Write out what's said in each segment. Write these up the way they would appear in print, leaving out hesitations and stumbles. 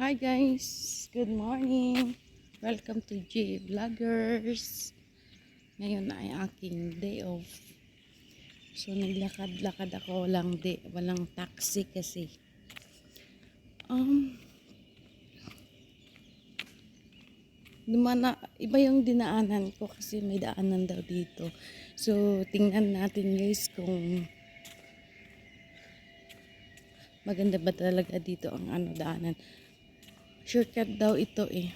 Hi guys! Good morning! Welcome to J Vloggers. Ngayon ay aking day off. So naglakad-lakad ako, walang taxi kasi. Um, iba yung dinaanan ko kasi may daanan daw dito. So tingnan natin guys kung maganda ba talaga dito ang daanan. Shortcut daw ito eh.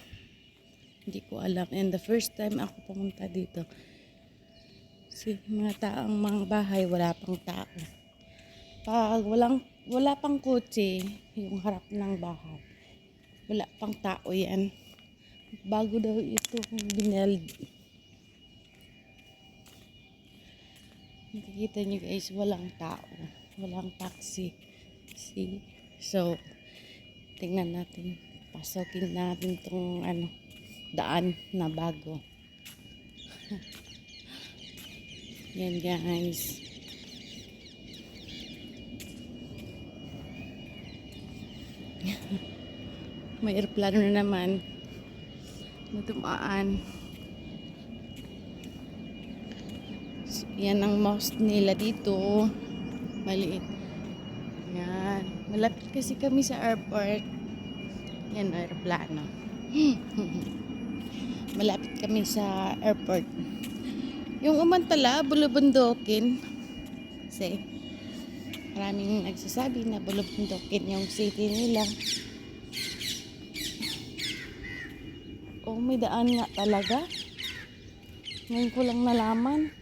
Hindi ko alam. And the first time ako pumunta dito, mga bahay, wala pang tao. Pag wala pang kotse, yung harap ng bahay, wala pang tao yan. Bago daw ito bineld. Nakikita nyo guys, walang tao. Walang taxi. See? So, tingnan natin. Pasokin natin tong daan na bago. Yan guys. May airplano na naman na tumaan. So, yan ang mosque nila dito. Maliit. Yan. Malapit kasi kami sa airport. Yan, aeroplano. Malapit kami sa airport. Yung Umantala, bulubundukin. Kasi maraming nagsasabi na bulubundukin yung city nila. Oh, may daan nga talaga. Ngayon ko lang nalaman.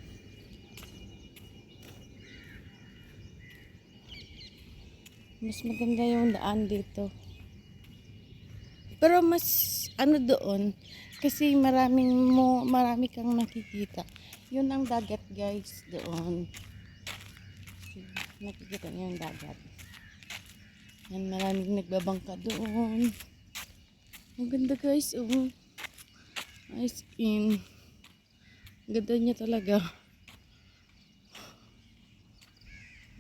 Mas maganda yung daan dito. Pero mas doon kasi marami kang nakikita. Yun ang dagat guys doon. Nakikita niyo yung dagat. Yan, maraming nagbabangka doon. Ang ganda guys, oh. Ice in. Ganda niya talaga.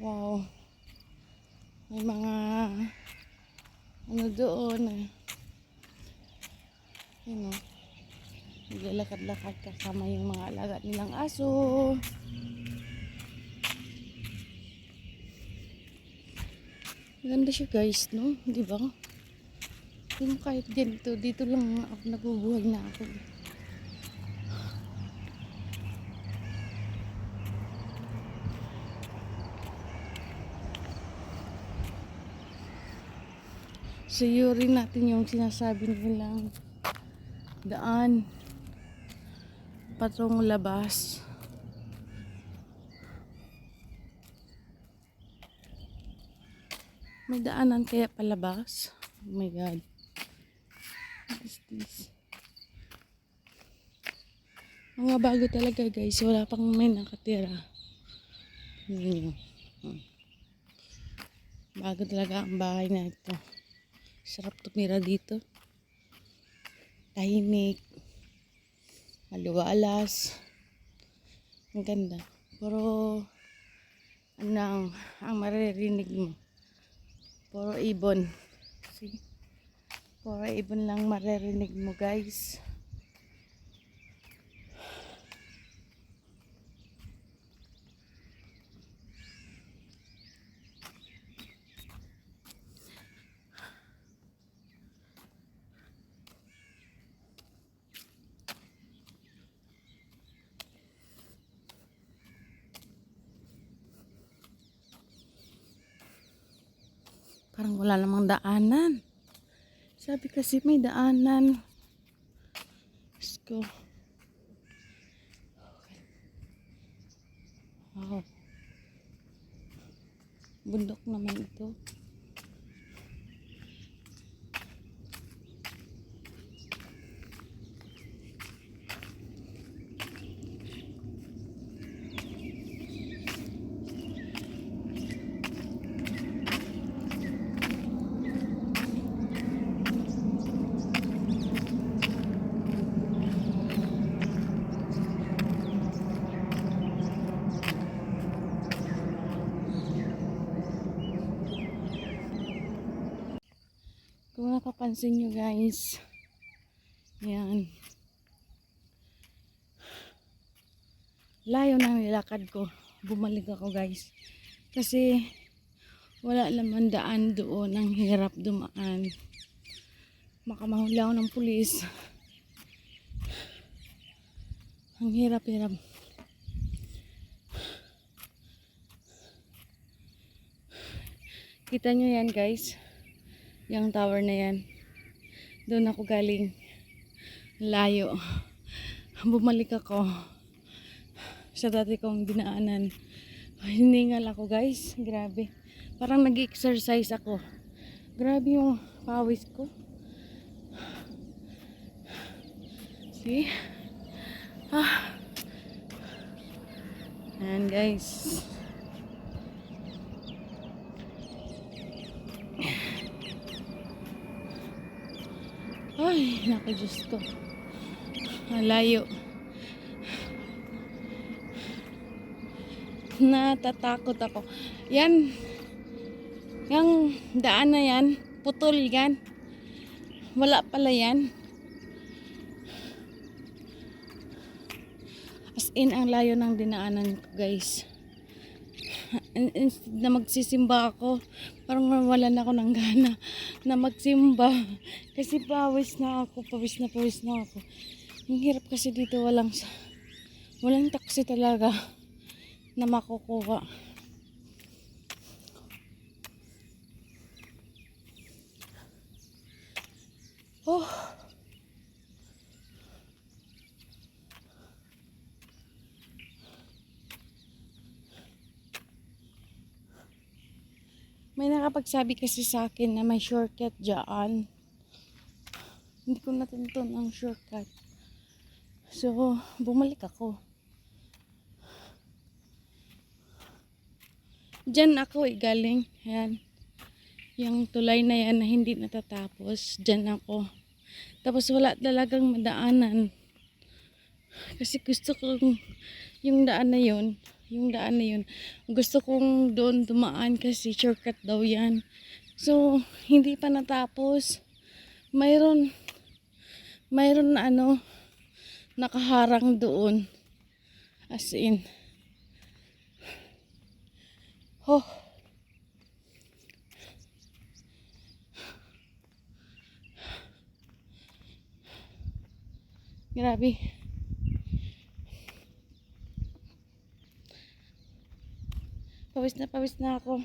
Wow. May mga doon eh. Yun o. Naglalakad-lakad kasama yung mga alaga nilang aso. Ganda siya guys, no? Diba? Yung kahit ganito, dito lang ako nabubuhay na ako. Suyurin natin yung sinasabi nilang daan patong labas. May daanan kaya palabas? Oh my god. What is this? Mga bago talaga guys. Wala pang may nakatira. Bago talaga ang bahay na ito. Sarap tumira dito. Tahimik. Maluwalas. Ang ganda. Pero ang maririnig mo. Puro ibon. See? Puro ibon lang maririnig mo guys. Parang wala namang daanan. Sabi kasi may daanan. Let's go. Wow. Bundok naman ito. Kung napapansin nyo guys, yan. Layo ng nilakad ko. Bumalik ako guys. Kasi wala naman daan doon. Ang hirap dumaan. Makamahuli ako ng pulis. Ang hirap-hirap. Kita nyo yan guys. Yung tower na yan. Doon ako galing. Layo. Bumalik ako sa dati kong dinaanan. Hiningal ako guys. Grabe. Parang nag-exercise ako. Grabe yung pawis ko. See? Ayan guys. Ay, naku Diyos ko. Malayo. Natatakot ako. Yan. Yung daan na yan. Putol yan. Wala pala yan. As in, ang layo ng dinaanan ko guys. Instead na magsisimba ako, parang mawalan ako ng gana na magsimba. Kasi pawis na ako. Ang hirap kasi dito walang taxi talaga na makukuha. Oh. May nakapagsabi kasi sa akin na may shortcut dyan. Hindi ko natuntun ang shortcut. So, bumalik ako. Diyan ako galing. Ayan. Yung tulay na yan na hindi natatapos. Diyan ako. Tapos wala talagang madaanan. Kasi gusto kong yung daan na yun. Gusto kong doon dumaan kasi shortcut daw yan. So, hindi pa natapos. Mayroon na nakaharang doon. As in. Oh. Grabe. Pawis na ako.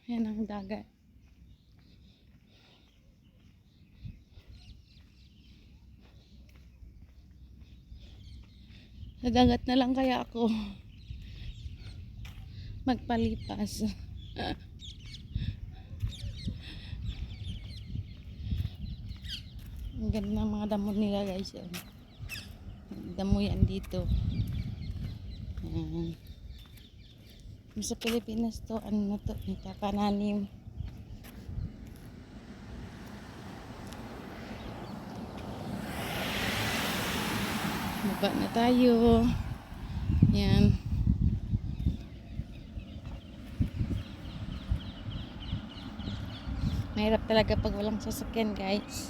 Yan ang dagat. Sa dagat na lang kaya ako magpalipas. Ang ganda ng mga damo nila guys. Damo yan dito. Sa Pilipinas to, ano na to, kakananim. Baba na tayo. Yan. Mahirap talaga pag walang sasakyan guys.